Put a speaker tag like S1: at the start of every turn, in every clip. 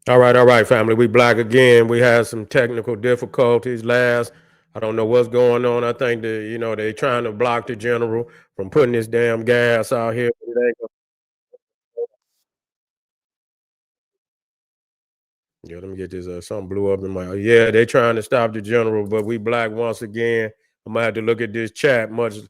S1: All right, family. We black again. We had some technical difficulties last. I don't know what's going on. I think that they trying to block the general from putting this damn gas out here. Yeah, let me get this. Something blew up in my. Yeah, they trying to stop the general, but we black once again. I'm gonna have to look at this chat much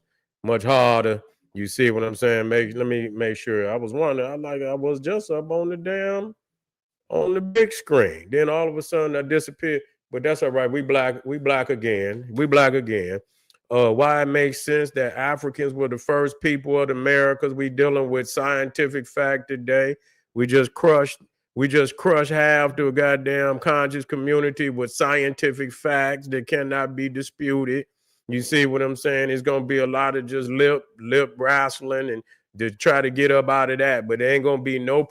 S1: harder. You see what I'm saying? Let me make sure. I was wondering. I was just up on the big screen. Then all of a sudden I disappeared. But that's all right. We black again. We black again. Why it makes sense that Africans were the first people of the Americas. We dealing with scientific fact today. We just crushed we just crushed half the goddamn conscious community with scientific facts that cannot be disputed. You see what I'm saying? It's gonna be a lot of just lip wrestling and to try to get up out of that, but there ain't gonna be no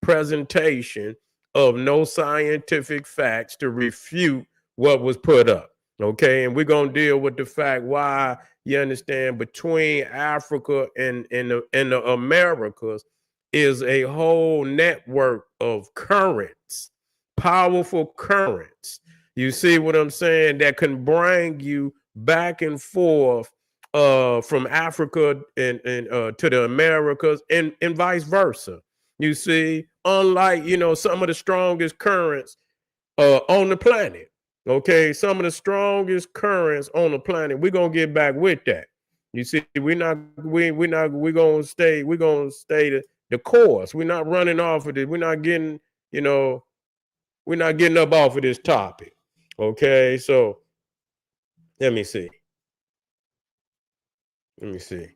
S1: presentation of no scientific facts to refute what was put up. Okay, and we're gonna deal with the fact why you understand between Africa and the Americas is a whole network of currents, powerful currents. You see what I'm saying? That can bring you back and forth from Africa and to the Americas and vice versa. You see, unlike some of the strongest currents on the planet. Okay, some of the strongest currents on the planet. We're gonna get back with that. You see, we're gonna stay the course. We're not running off of it. You know, we're not getting up off of this topic. Okay, so let me see. Let me see.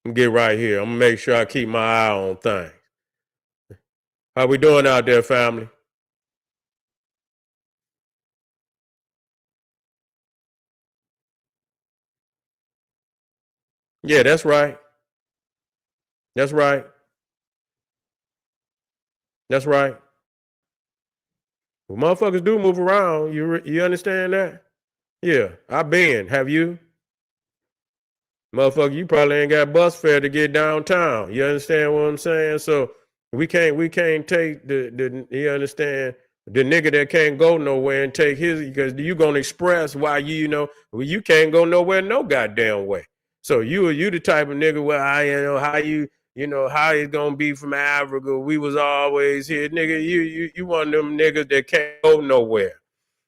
S1: I'm get right here. I'm gonna make sure I keep my eye on things. How we doing out there, family? Yeah, that's right. That's right. That's right. Well, motherfuckers do move around. You understand that? Yeah, I've been. Have you? Motherfucker, you probably ain't got bus fare to get downtown. You understand what I'm saying? So we can't take the you understand the nigga that can't go nowhere and take his because you gonna express why well, you can't go nowhere no goddamn way. So you the type of nigga where I how how it's gonna be from Africa. We was always here, nigga. You one of them niggas that can't go nowhere.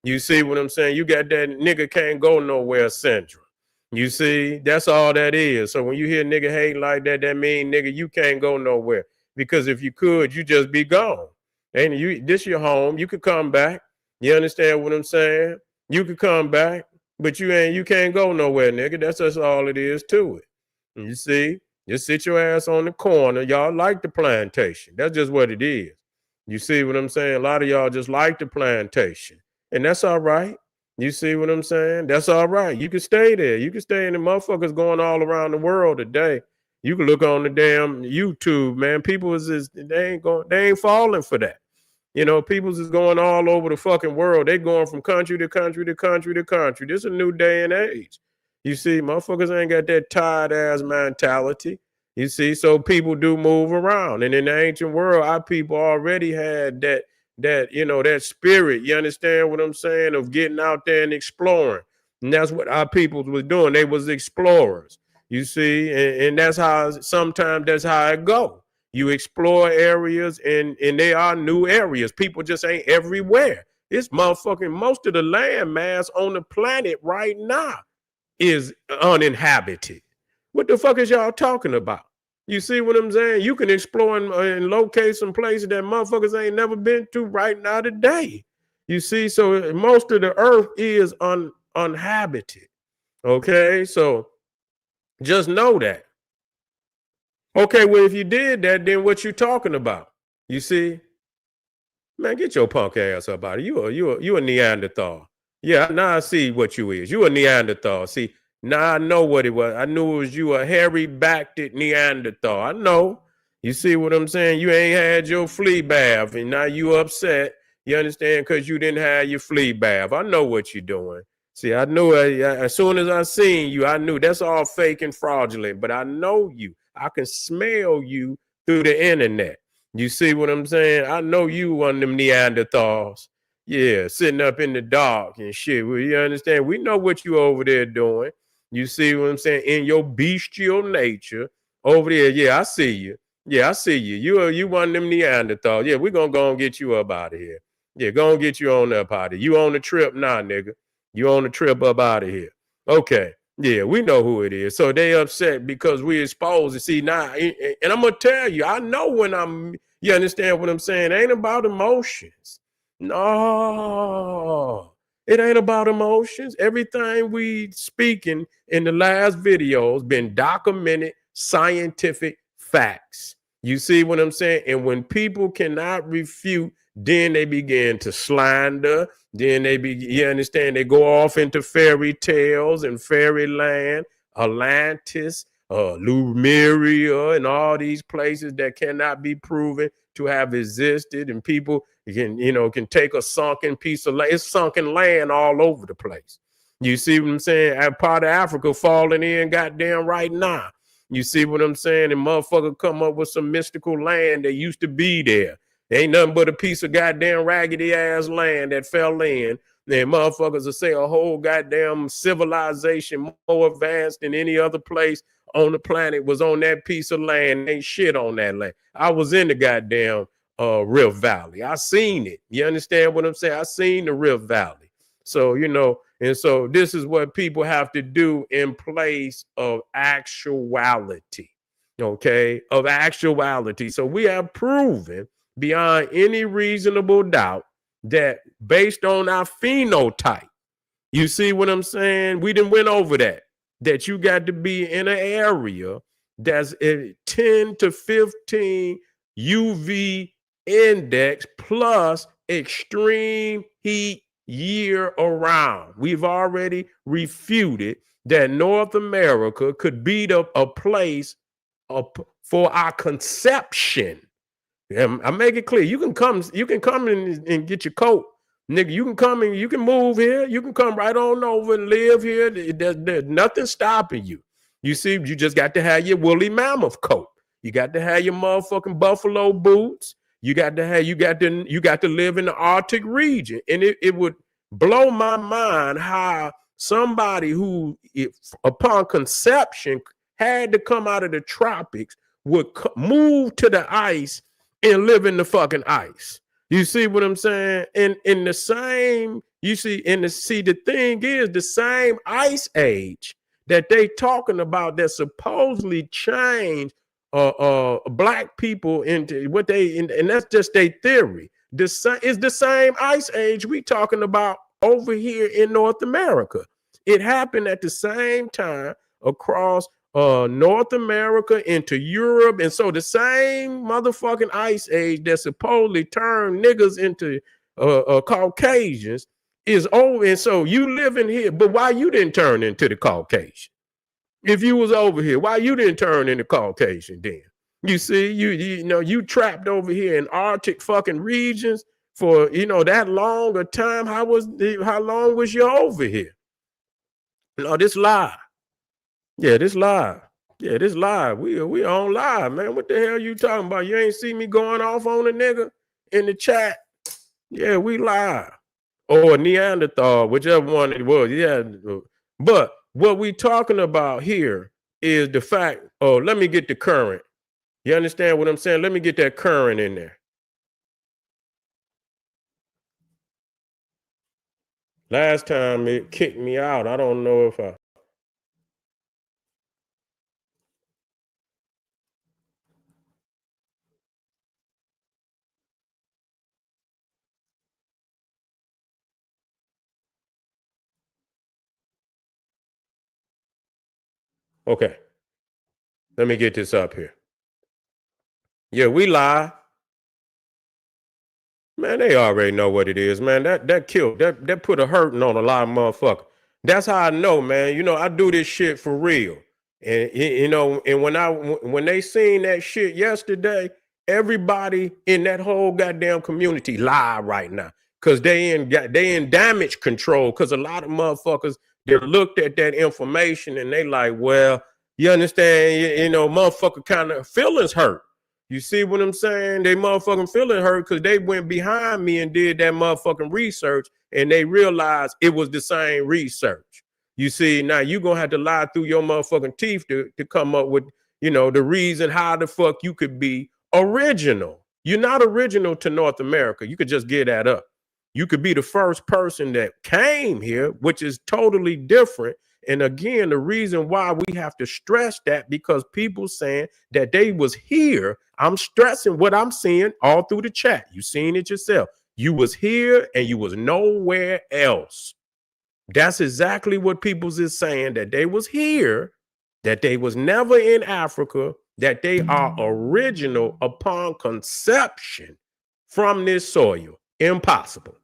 S1: You see what I'm saying? You got that nigga can't go nowhere syndrome. You see, that's all that is. So when you hear nigga hate like that, that mean nigga you can't go nowhere. Because if you could, you just be gone. And this your home. You could come back. You understand what I'm saying? You could come back, but you can't go nowhere, nigga. That's just all it is to it. And you see, just sit your ass on the corner. Y'all like the plantation. That's just what it is. You see what I'm saying? A lot of y'all just like the plantation. And that's all right. You see what I'm saying? That's all right. You can stay there. You can stay in the motherfuckers going all around the world today. You can look on the damn YouTube, man. People is just they ain't falling for that. People's is going all over the fucking world. They going from country to country to country to country. This is a new day and age. You see, motherfuckers ain't got that tired ass mentality. You see, so people do move around. And in the ancient world, our people already had that spirit. You understand what I'm saying? Of getting out there and exploring. And that's what our people was doing. They was explorers. You see, and sometimes that's how it go. You explore areas and they are new areas. People just ain't everywhere. It's motherfucking most of the land mass on the planet right now is uninhabited. What the fuck is y'all talking about? You see what I'm saying? You can explore and locate some places that motherfuckers ain't never been to right now today. You see, so most of the earth is uninhabited. Okay, so just know that. Okay, well, if you did that, then what you talking about? You see, man, get your punk ass up out of you a Neanderthal. Yeah, now I see what you is. You a Neanderthal. See, now I know what it was. I knew it was you a hairy backed Neanderthal. I know. You see what I'm saying? You ain't had your flea bath, and now you upset. You understand? Because you didn't have your flea bath. I know what you're doing. See, I knew as soon as I seen you, I knew that's all fake and fraudulent. But I know you. I can smell you through the internet. You see what I'm saying? I know you one of them Neanderthals. Yeah, sitting up in the dark and shit. Well, you understand? We know what you over there doing. You see what I'm saying? In your bestial nature over there. Yeah, I see you. Yeah, I see you. You one of them Neanderthals. Yeah, we're gonna go and get you up out of here. Yeah, go and get you on up out of here. You on the trip now, nigga. You on the trip up out of here. Okay. Yeah, we know who it is. So they upset because we exposed it. See, now, and I'm gonna tell you, I know when you understand what I'm saying? It ain't about emotions. No, it ain't about emotions. Everything we speaking in the last videos been documented scientific facts. You see what I'm saying? And when people cannot refute, then they begin to slander. Then you understand, they go off into fairy tales and fairyland, Atlantis, Lemuria, and all these places that cannot be proven to have existed. And people can take a sunken piece of land. It's sunken land all over the place. You see what I'm saying? And part of Africa falling in goddamn right now. You see what I'm saying? And motherfucker come up with some mystical land that used to be there. Ain't nothing but a piece of goddamn raggedy ass land that fell in. And motherfuckers will say a whole goddamn civilization more advanced than any other place on the planet was on that piece of land. Ain't shit on that land. I was in the goddamn Rift Valley. I seen it. You understand what I'm saying? I seen the Rift Valley. So, and so this is what people have to do in place of actuality. Okay? Of actuality. So we have proven beyond any reasonable doubt that based on our phenotype, you see what I'm saying? We didn't went over that you got to be in an area that's a 10 to 15 UV index plus extreme heat year around. We've already refuted that North America could be a place for our conception. I make it clear. You can come and get your coat. Nigga, you can come and you can move here. You can come right on over and live here. There's nothing stopping you. You see, you just got to have your woolly mammoth coat. You got to have your motherfucking buffalo boots. You got to live in the Arctic region. And it would blow my mind how somebody who, upon conception, had to come out of the tropics would move to the ice and live in the fucking ice. You see what I'm saying? And in the same, the thing is, the same ice age that they talking about that supposedly changed black people into what and that's just their theory. Is the same ice age we talking about over here in North America. It happened at the same time across North America into Europe. And so the same motherfucking ice age that supposedly turned niggas into Caucasians is over. And so you living here, but why you didn't turn into the Caucasian? If you was over here, why you didn't turn into Caucasian then? You see, you trapped over here in Arctic fucking regions for, that long a time. How long was you over here? No, this lie. Yeah, this live. Yeah, this live. We on live, man. What the hell you talking about? You ain't see me going off on a nigga in the chat? Yeah, we live. Or Neanderthal, whichever one it was. Yeah. But what we talking about here is the fact, let me get the current. You understand what I'm saying? Let me get that current in there. Last time it kicked me out. I don't know if I... Okay. Let me get this up here. Yeah, we lie. Man, they already know what it is, man. That killed, that put a hurting on a lot of motherfuckers. That's how I know, man. I do this shit for real. And and when they seen that shit yesterday, everybody in that whole goddamn community lie right now. Cause they in damage control. Cause a lot of motherfuckers, they looked at that information and they like, well, you understand, motherfucker kind of feelings hurt. You see what I'm saying? They motherfucking feeling hurt because they went behind me and did that motherfucking research, and they realized it was the same research. You see, now you gonna have to lie through your motherfucking teeth to come up with, the reason how the fuck you could be original. You're not original to North America. You could just get that up. You could be the first person that came here, which is totally different. And again, the reason why we have to stress that, because people saying that they was here. I'm stressing what I'm seeing all through the chat. You seen it yourself. You was here and you was nowhere else. That's exactly what people's is saying, that they was here, that they was never in Africa, that they are original upon conception from this soil. Impossible.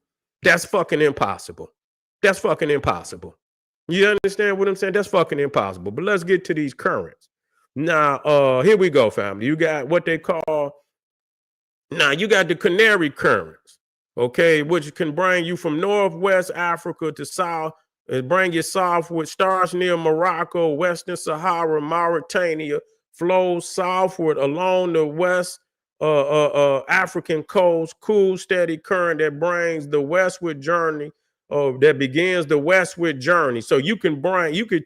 S1: That's fucking impossible. That's fucking impossible. You understand what I'm saying? That's fucking impossible. But let's get to these currents. Now, here we go, family. You got what they call, now you got the Canary currents, okay, which can bring you from Northwest Africa to South, and bring you southward, starts near Morocco, Western Sahara, Mauritania, flows southward along the West African coast, cool, steady current that brings the westward journey, that begins the westward journey. So you could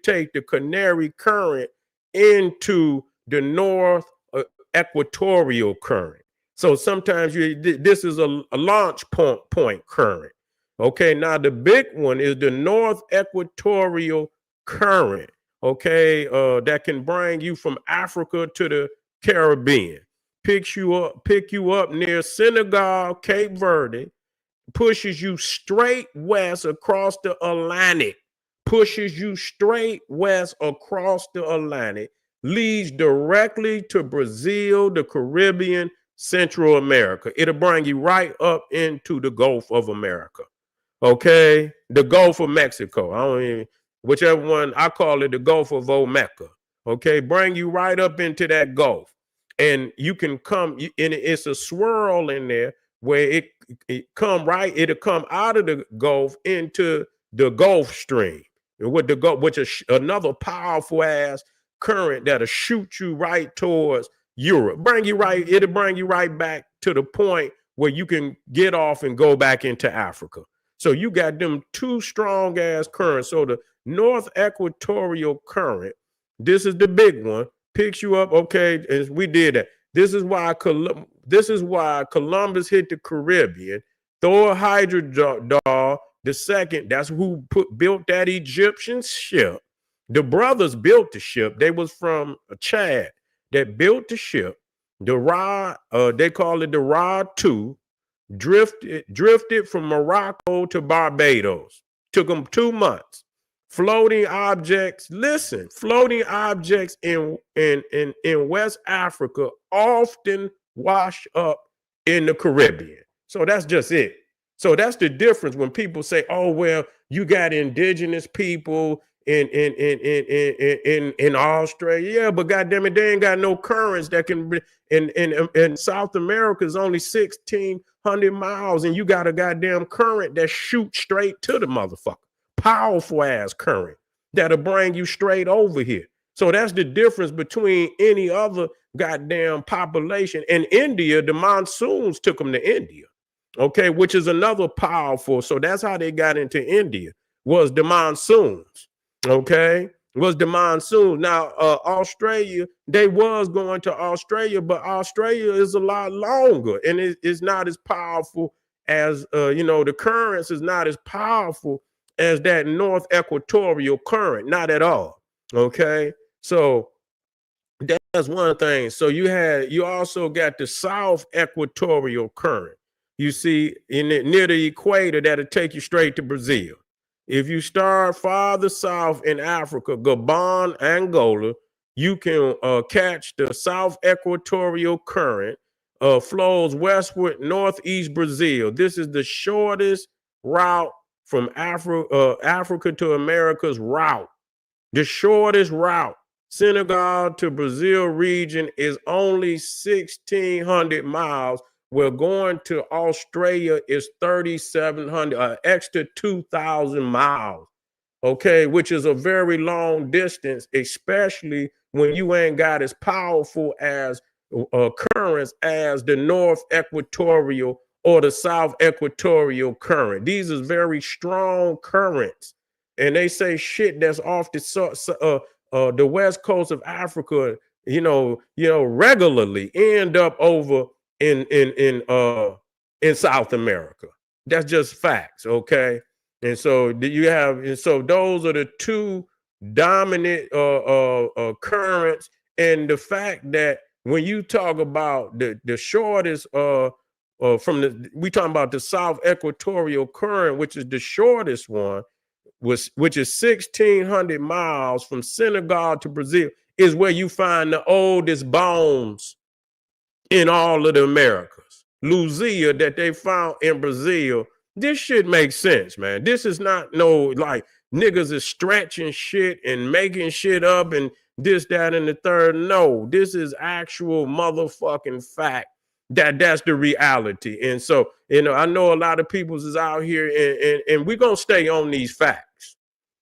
S1: take the Canary current into the North equatorial current. So sometimes this is a launch point current. Okay, now the big one is the North equatorial current. Okay, that can bring you from Africa to the Caribbean. Pick you up near Senegal, Cape Verde, pushes you straight west across the Atlantic, leads directly to Brazil, the Caribbean, Central America. It'll bring you right up into the Gulf of America. Okay, the Gulf of Mexico. Whichever one, I call it the Gulf of Omeka. Okay, bring you right up into that Gulf. And you can come, and it's a swirl in there where it'll come out of the Gulf into the Gulf Stream, which is another powerful ass current that'll shoot you right towards Europe. It'll bring you right back to the point where you can get off and go back into Africa. So you got them two strong ass currents. So the North equatorial current, this is the big one, picks you up. Okay, and we did that. This is why Columbus hit the Caribbean. Thor Heyerdahl II, that's who built that Egyptian ship. The brothers built the ship. They was from Chad that built the ship. The Ra, they call it the Ra 2. Drifted from Morocco to Barbados. Took them 2 months. Floating objects in West Africa often wash up in the Caribbean. So that's just it. So that's the difference when people say, "Oh, well, you got indigenous people in Australia." Yeah, but goddamn it, they ain't got no currents that can be in South America is only 1,600 miles, and you got a goddamn current that shoots straight to the motherfucker. Powerful ass current that'll bring you straight over here. So that's the difference between any other goddamn population. In India, the monsoons took them to India, okay, which is another powerful. So that's how they got into India, was the monsoons, okay, was the monsoons. Now, Australia, they was going to Australia, but Australia is a lot longer, and it's not as powerful as, the currents is not as powerful as that North equatorial current, not at all. Okay, so that's one thing. So you also got the South equatorial current. You see, near the equator, that'll take you straight to Brazil. If you start farther south in Africa, Gabon, Angola, you can catch the South equatorial current. Flows westward, northeast Brazil. This is the shortest route from Africa to America's route. The shortest route, Senegal to Brazil region, is only 1,600 miles. Where going to Australia is 3,700, extra 2,000 miles. Okay, which is a very long distance, especially when you ain't got as powerful as currents as the North Equatorial or the South Equatorial current. These are very strong currents, and they say shit that's off the west coast of Africa. Regularly end up over in South America. That's just facts, okay? And so those are the two dominant currents, and the fact that when you talk about the shortest we talking about the South Equatorial current, which is the shortest one, which is 1,600 miles from Senegal to Brazil, is where you find the oldest bones in all of the Americas. Luzia that they found in Brazil. This shit makes sense, man. This is not no like niggas is stretching shit and making shit up and this, that, and the third. No, this is actual motherfucking fact. That's the reality. And so, I know a lot of people is out here and we're going to stay on these facts.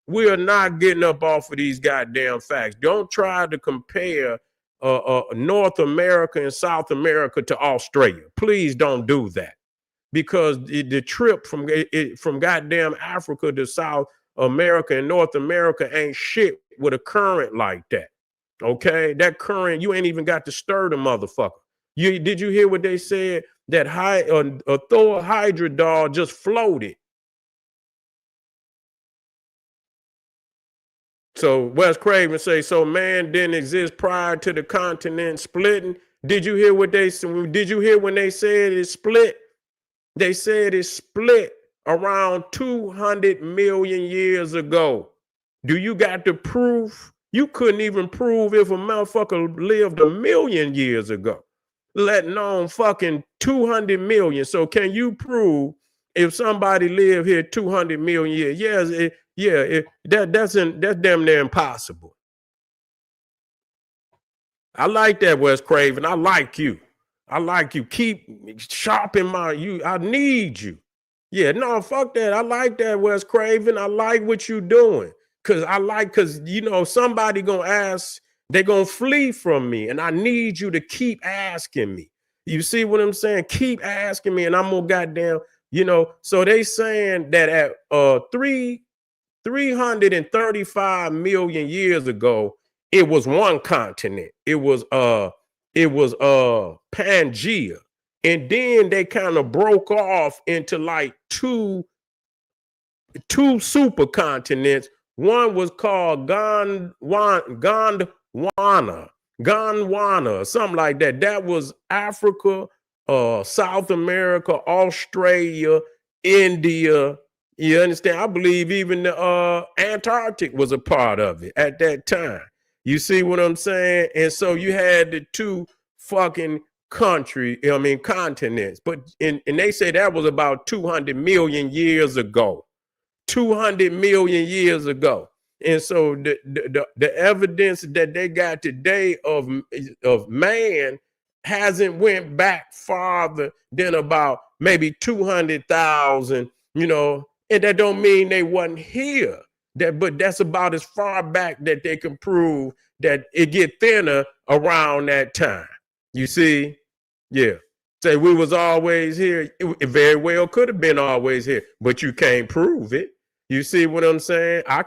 S1: We are not getting up off of these goddamn facts. Don't try to compare North America and South America to Australia. Please don't do that, because the trip from goddamn Africa to South America and North America ain't shit with a current like that. Okay, that current, you ain't even got to stir the motherfucker. Did you hear what they said? That Thor Hydra doll just floated. So Wes Craven say, so man didn't exist prior to the continent splitting. Did you hear what they said? Did you hear when they said it split? They said it split around 200 million years ago. Do you got the proof? You couldn't even prove if a motherfucker lived 1 million years ago, let alone fucking 200 million. So can you prove if somebody lived here 200 million years? Yes, that's damn near impossible. I like that, Wes Craven. I like you. Keep sharpening I need you. Yeah, no, fuck that. I like that, Wes Craven. I like what you doing. Cause somebody gonna ask, they gonna flee from me. And I need you to keep asking me. You see what I'm saying? Keep asking me, and I'm gonna goddamn, so they saying that at 335 million years ago, it was one continent. It was Pangea. And then they kind of broke off into like two supercontinents. One was called Gondwana, something like that. That was Africa, South America, Australia, India. You understand? I believe even the Antarctic was a part of it at that time. You see what I'm saying? And so you had the two fucking continents. But and they say that was about 200 million years ago. 200 million years ago. And so the evidence that they got today of man hasn't went back farther than about maybe 200,000, and that don't mean they wasn't here. But that's about as far back that they can prove that it get thinner around that time. You see? Yeah. Say we was always here. It very well could have been always here, but you can't prove it. You see what I'm saying? I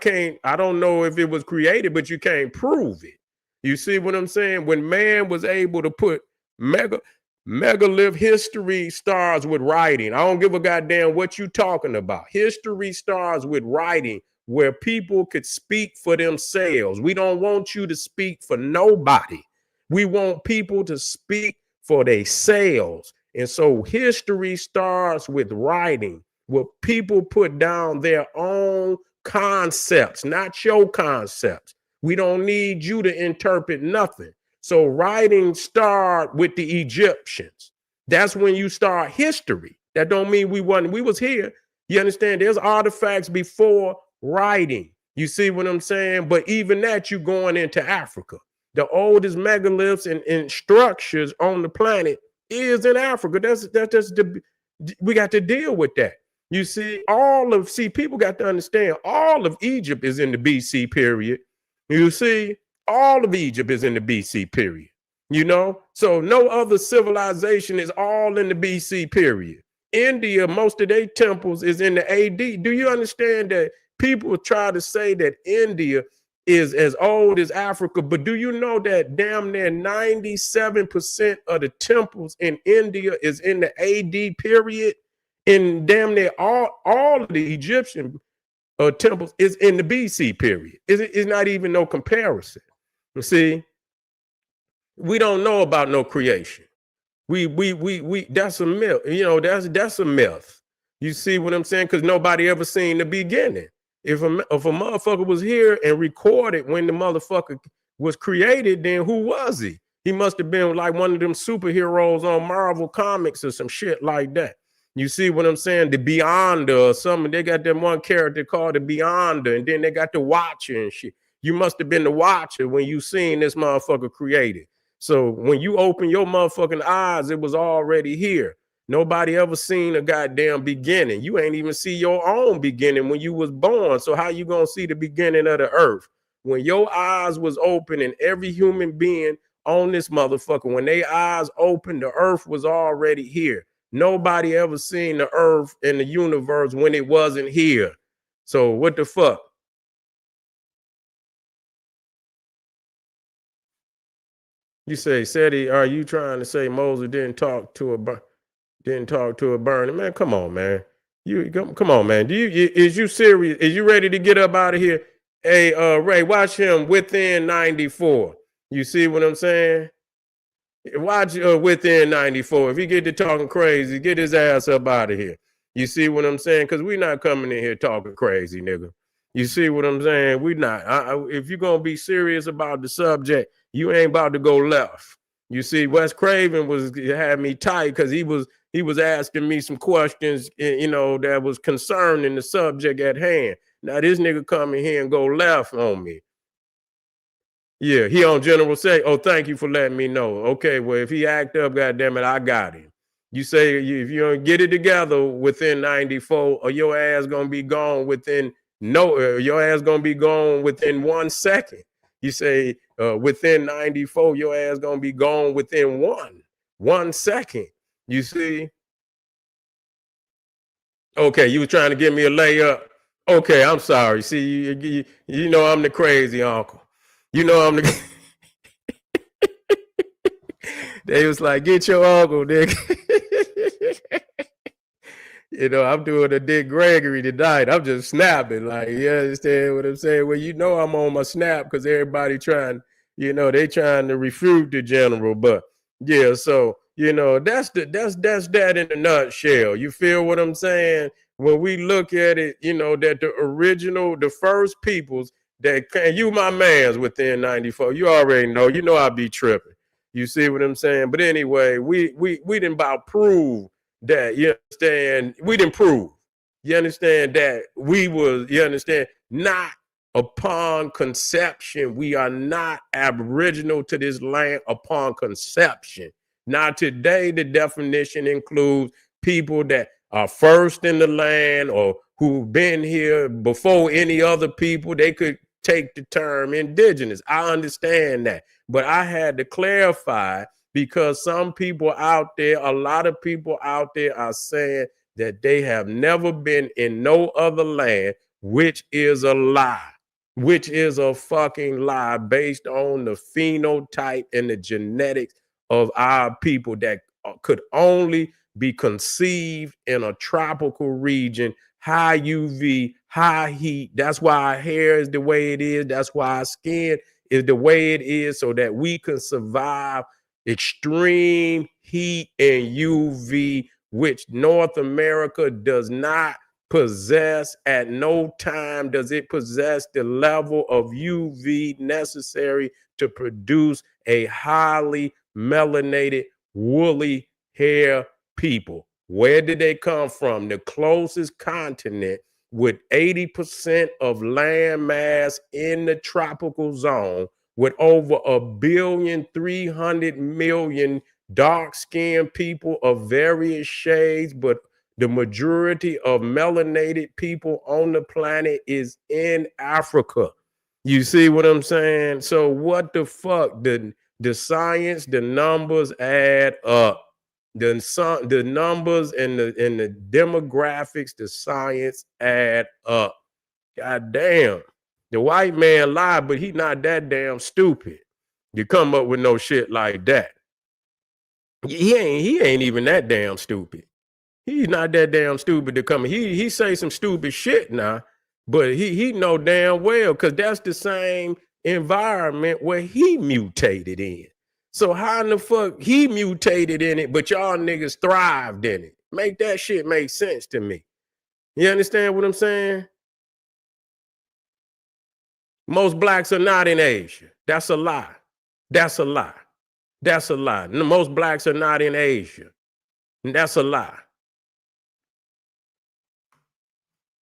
S1: don't know if it was created, but you can't prove it. You see what I'm saying? When man was able to put megalith, history starts with writing. I don't give a goddamn what you talking about. History starts with writing, where people could speak for themselves. We don't want you to speak for nobody. We want people to speak for themselves. And so history starts with writing, where people put down their own concepts, not your concepts. We don't need you to interpret nothing. So writing start with the Egyptians. That's when you start history. That don't mean we was here. You understand? There's artifacts before writing. You see what I'm saying? But even that, you going into Africa. The oldest megaliths and structures on the planet is in Africa. We got to deal with that. You see, people got to understand all of Egypt is in the BC period. You see, all of Egypt is in the BC period. You know, so no other civilization is all in the BC period. India, most of their temples is in the AD. Do you understand that people try to say that India is as old as Africa? But do you know that damn near 97% of the temples in India is in the AD period? And damn near all of the Egyptian temples is in the BC period. It's not even no comparison. You see, we don't know about no creation. We that's a myth. You know, that's a myth. You see what I'm saying? Because nobody ever seen the beginning. If a motherfucker was here and recorded when the motherfucker was created, then who was he? He must have been like one of them superheroes on Marvel Comics or some shit like that. You see what I'm saying? The Beyonder or something. They got them one character called the Beyonder, and then they got the Watcher and shit. You must have been the Watcher when you seen this motherfucker created. So when you open your motherfucking eyes, it was already here. Nobody ever seen a goddamn beginning. You ain't even see your own beginning when you was born. So how you gonna see the beginning of the earth? When your eyes was open, and every human being on this motherfucker, when their eyes opened, the earth was already here. Nobody ever seen the earth and the universe when it wasn't here. So what the fuck? You say, SETI, are you trying to say Moses didn't talk to a burning man? Come on, man. You come on, man. Is you serious? Is you ready to get up out of here? Hey, Ray, watch him within 94. You see what I'm saying? Watch within 94. If he get to talking crazy, get his ass up out of here. You see what I'm saying? Because we're not coming in here talking crazy, nigga. You see what I'm saying? We not. If you're gonna be serious about the subject, you ain't about to go left. You see, Wes Craven had me tight because he was asking me some questions, you know, that was concerning the subject at hand. Now this nigga come in here and go left on me. Yeah, he on general say, oh, thank you for letting me know. Okay, well, if he act up, goddamn it, I got him. You say if you don't get it together within 94, or your ass gonna be gone within your ass gonna be gone within 1 second. You say within 94, your ass gonna be gone within 1 second. You see? Okay, you were trying to give me a layup. Okay, I'm sorry. See, you know I'm the crazy uncle. You know I'm the. They was like, get your uncle, nigga. You know, I'm doing a Dick Gregory tonight. I'm just snapping. Like, you understand what I'm saying? Well, you know I'm on my snap because everybody trying, you know, they trying to refute the general. But yeah, so you know, that's that in a nutshell. You feel what I'm saying? When we look at it, you know, that the first peoples that can, you my man's within 94. You already know, you know I be tripping. You see what I'm saying? But anyway, we didn't about prove that, you understand, we didn't prove. You understand that we was, you understand, not upon conception. We are not aboriginal to this land upon conception. Now, today, the definition includes people that are first in the land or who've been here before any other people. They could take the term indigenous. I understand that. But I had to clarify because some people out there, a lot of people out there are saying that they have never been in no other land, which is a lie, which is a fucking lie based on the phenotype and the genetics of our people that could only be conceived in a tropical region, high UV, high heat. That's why our hair is the way it is. That's why our skin is the way it is, so that we can survive extreme heat and UV, which North America does not possess. At no time does it possess the level of UV necessary to produce a highly melanated, woolly hair people. Where did they come from? The closest continent with 80% of land mass in the tropical zone, with over 1,300,000,000 dark-skinned people of various shades, but the majority of melanated people on the planet is in Africa. You see what I'm saying? So what the fuck? The science, the numbers add up. The numbers and the demographics, the science add up. God damn. The white man lied, but he not that damn stupid. You come up with no shit like that. He ain't even that damn stupid. He's not that damn stupid to come. He say some stupid shit now, but he know damn well because that's the same environment where he mutated in. So how in the fuck he mutated in it, but y'all niggas thrived in it? Make that shit make sense to me. You understand what I'm saying? Most blacks are not in Asia. That's a lie. That's a lie. That's a lie. Most blacks are not in Asia. That's a lie.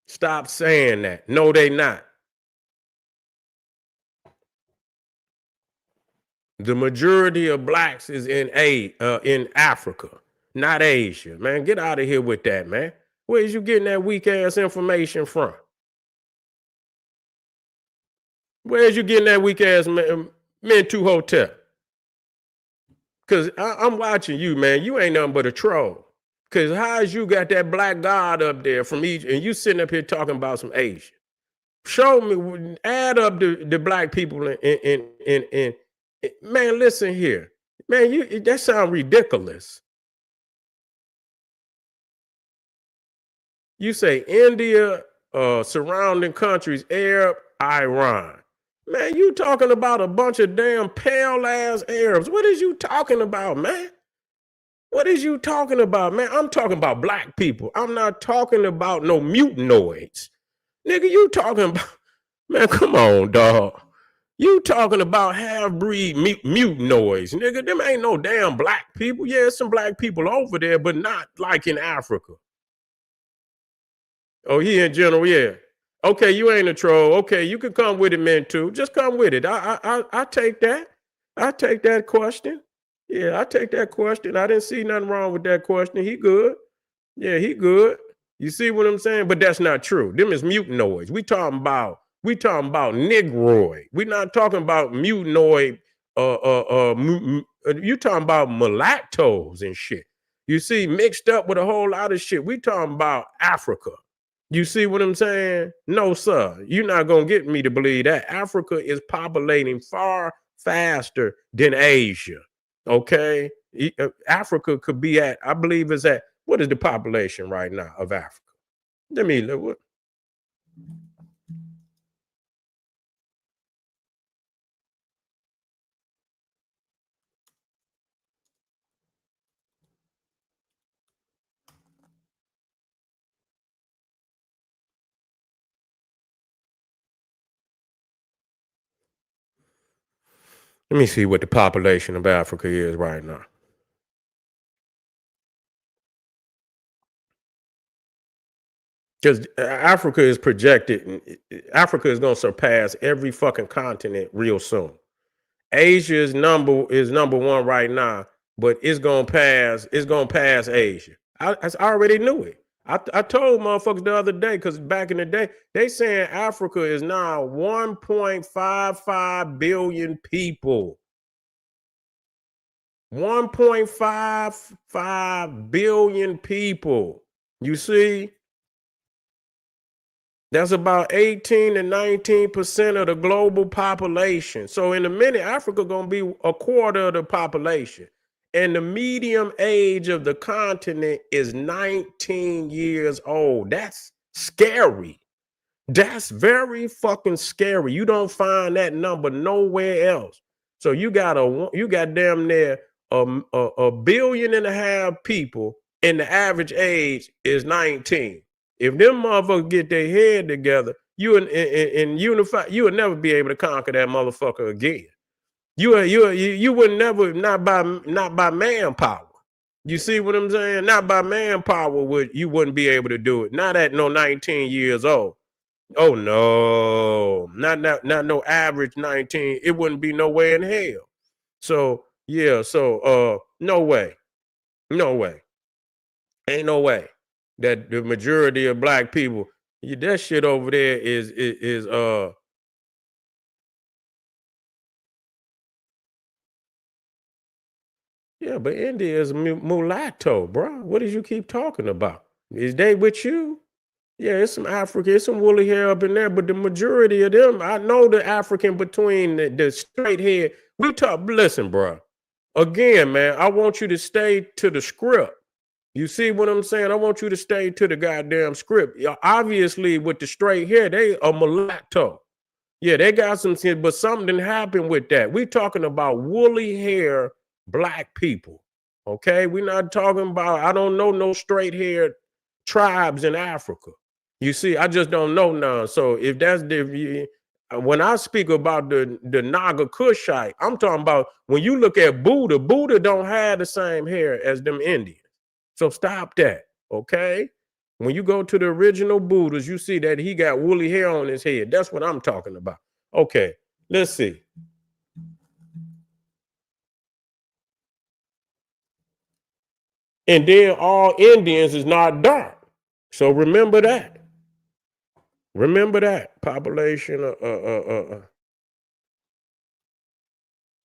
S1: Stop saying that. No, they not. The majority of blacks is in Africa, not Asia. Man, get out of here with that, man. Where's you getting that weak ass information from? Where's you getting that weak ass Mentu Hotel? Cause I'm watching you, man. You ain't nothing but a troll. Cause how's you got that black god up there from Egypt, and you sitting up here talking about some Asian? Show me, add up the black people in man. Listen here, man. That sounds ridiculous. You say India, surrounding countries, Arab, Iran. Man, you talking about a bunch of damn pale ass Arabs. What is you talking about, man? What is you talking about, man? I'm talking about black people. I'm not talking about no mutanoids. Nigga, you talking about, man, come on, dog. You talking about half-breed mutanoids. Nigga, them ain't no damn black people. Yeah, some black people over there, but not like in Africa. Oh, he in general, yeah. Okay, you ain't a troll. Okay, you can come with it, man, too. Just come with it. I take that. I take that question. Yeah, I take that question. I didn't see nothing wrong with that question. He good. Yeah, he good. You see what I'm saying? But that's not true. Them is mutanoids. We talking about negroid. We not talking about mutanoid. You talking about mulattoes and shit. You see, mixed up with a whole lot of shit. We talking about Africa. You see what I'm saying? No, sir. You're not going to get me to believe that. Africa is populating far faster than Asia. Okay? Africa could be at, I believe it's at, what is the population right now of Africa? Let me look. Let me see what the population of Africa is right now. Because Africa is projected, Africa is going to surpass every fucking continent real soon. Asia is number one right now, but it's gonna pass Asia. I already knew it. I told motherfuckers the other day, because back in the day, they saying Africa is now 1.55 billion people. 1.55 billion people. You see? That's about 18 to 19% of the global population. So in a minute, Africa gonna be a quarter of the population. And the median age of the continent is 19 years old. That's scary. That's very fucking scary. You don't find that number nowhere else. So you got damn near a billion and a half people, and the average age is 19. If them motherfuckers get their head together, you and unify, you would never be able to conquer that motherfucker again. You would never, not by manpower. You see what I'm saying? Not by manpower you wouldn't be able to do it. Not at no 19 years old. Oh no, not no average 19. It wouldn't be no way in hell. So yeah, no way. No way. Ain't no way that the majority of black people, that shit over there is Yeah, but India is mulatto, bro. What did you keep talking about? Is they with you? Yeah, it's some African, it's some woolly hair up in there, but the majority of them, I know the African between the straight head. We talk, listen, bro. Again, man, I want you to stay to the script. You see what I'm saying? I want you to stay to the goddamn script. Yeah, obviously, with the straight hair, they a mulatto. Yeah, they got some shit, but something happened with that. We talking about woolly hair black people. Okay, we're not talking about. I don't know no straight haired tribes in Africa. You see, I just don't know now. So if that's when I speak about the Naga Kushite, I'm talking about when you look at Buddha. Buddha don't have the same hair as them Indians. So stop that. Okay. When you go to the original Buddhas, you see that he got woolly hair on his head. That's what I'm talking about. Okay, let's see. And then all Indians is not dark. So remember that. Remember that population.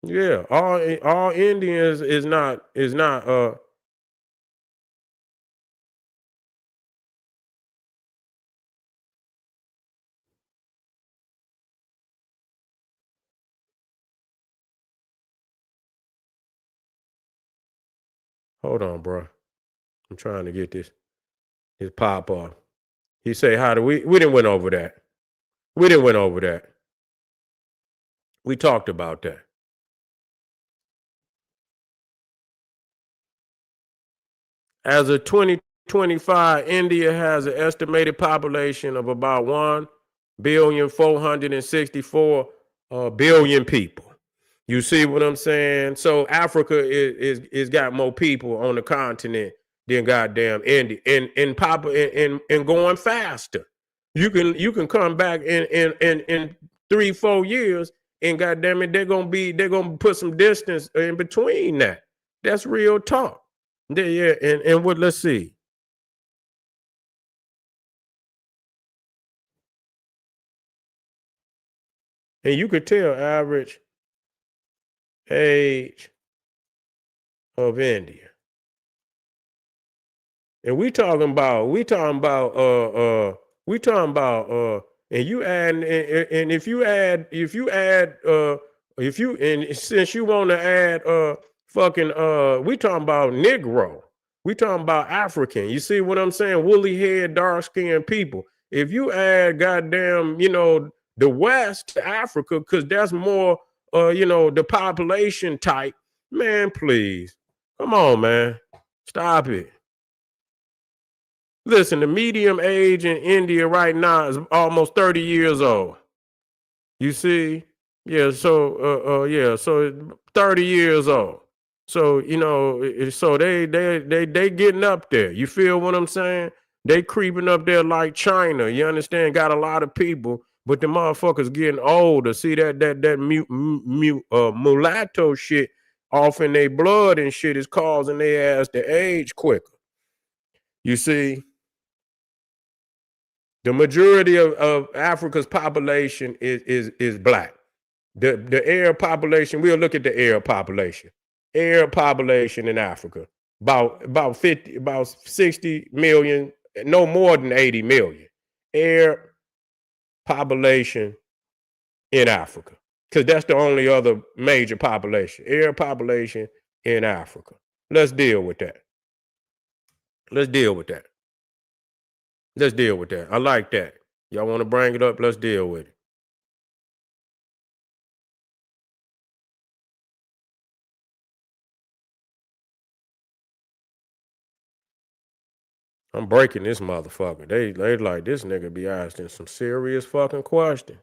S1: Yeah, all Indians is not. Hold on, bro. I'm trying to get this pop off. He say, "How do we? We didn't went over that. We didn't went over that. We talked about that." As of 2025, India has an estimated population of about 1,464,000,000,000 people. You see what I'm saying? So Africa is got more people on the continent than goddamn India, and going faster. You can come back in 3-4 years, and goddamn it, they're gonna put some distance in between that. That's real talk. Yeah, yeah, and what? Let's see. And you could tell average age of India. And and you add and if you and since you want to add fucking we talking about Negro. We talking about African. You see what I'm saying? Woolly haired, dark skinned people. If you add goddamn, the West to Africa, because that's more the population type, man, please. Come on, man. Stop it. Listen, the medium age in India right now is almost 30 years old. You see? Yeah, so 30 years old. So, so they getting up there. You feel what I'm saying? They creeping up there like China. You understand? Got a lot of people, but the motherfuckers getting older. See that mulatto shit off in their blood and shit is causing their ass to age quicker. You see? The majority of Africa's population is black. The Arab population, we'll look at the Arab population. Arab population in Africa, about 60 million, no more than 80 million. Arab population in Africa. Because that's the only other major population. Arab population in Africa. Let's deal with that. Let's deal with that. Let's deal with that. I like that. Y'all want to bring it up? Let's deal with it. I'm breaking this motherfucker. They like this nigga be asking some serious fucking question.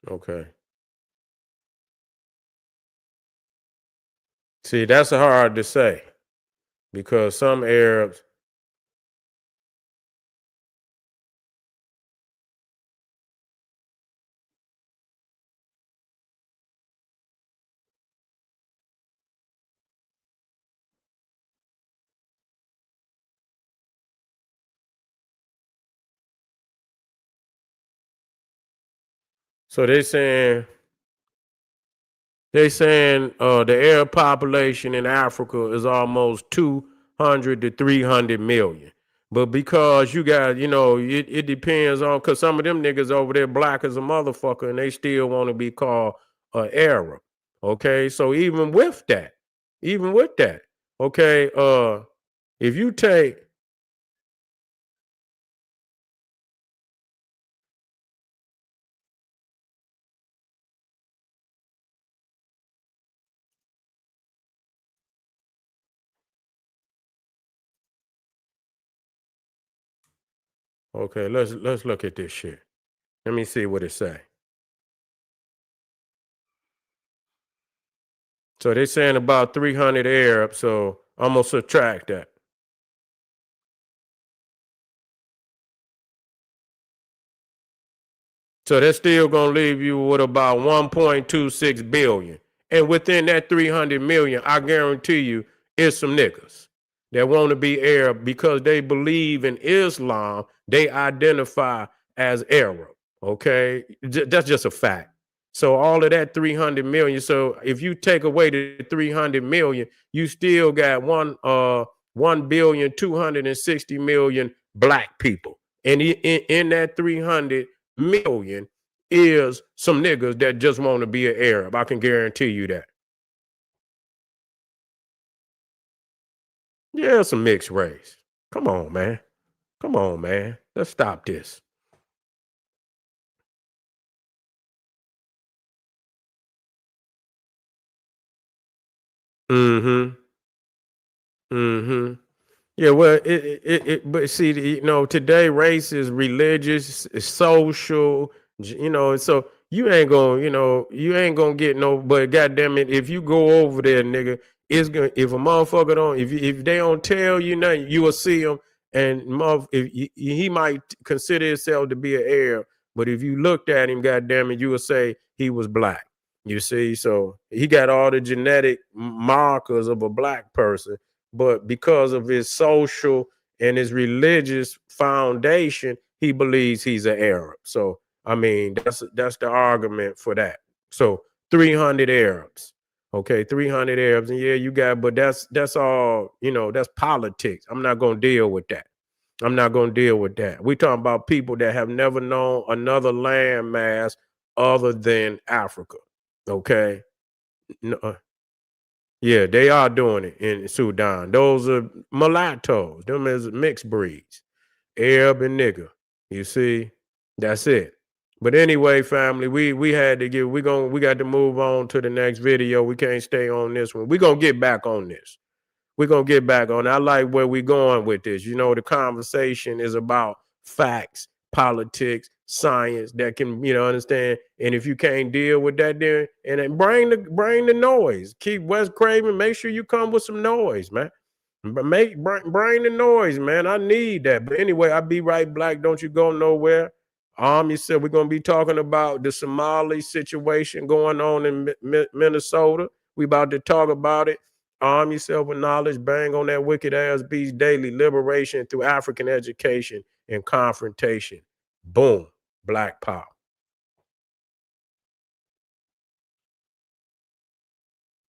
S1: Okay. See, that's hard to say because some Arabs, So they saying the Arab population in Africa is almost 200 to 300 million. But because you got, it depends on, because some of them niggas over there black as a motherfucker and they still want to be called Arab. Okay. So even with that, okay, if you take, okay, let's look at this shit. Let me see what it say. So they're saying about 300 Arabs. So I'm gonna subtract that. So that's still gonna leave you with about 1.26 billion. And within that 300 million, I guarantee you, is some niggas that want to be Arab because they believe in Islam. They identify as Arab. Okay, that's just a fact. So all of that 300 million. So if you take away the 300 million, you still got 1,260,000,000 black people. And in that 300 million is some niggas that just want to be an Arab. I can guarantee you that. Yeah, it's a mixed race. Come on, man. Come on, man. Let's stop this. Mm-hmm. Mm-hmm. Yeah, well, but see, today race is religious, it's social, so you ain't gonna get no, but goddamn it, if you go over there, nigga, it's gonna, if a motherfucker don't, if they don't tell you nothing, you will see him, and if he might consider himself to be an Arab, but if you looked at him, goddamn it, you would say he was black. You see, so he got all the genetic markers of a black person, but because of his social and his religious foundation, he believes he's an Arab. So I mean, that's the argument for that. So 300 Arabs, okay, 300 Arabs, and yeah, you got, but that's all, that's politics. I'm not gonna deal with that. I'm not gonna deal with that. We talking about people that have never known another landmass other than Africa. Okay, no, yeah, they are doing it in Sudan. Those are mulattoes. Them is mixed breeds, Arab and nigger. You see, that's it. But anyway, family, we had to get. We got to move on to the next video. We can't stay on this one. We gonna get back on this. We're gonna get back on. I like where we're going with this. The conversation is about facts, politics, science that can, understand. And if you can't deal with that, then bring the noise. Keep Wes Craven. Make sure you come with some noise, man. But bring the noise, man. I need that. But anyway, I'll be right back. Don't you go nowhere. You said we're gonna be talking about the Somali situation going on in Minnesota. We about to talk about it. Arm yourself with knowledge. Bang on that wicked ass beast daily. Liberation through African education and confrontation. Boom. Black power.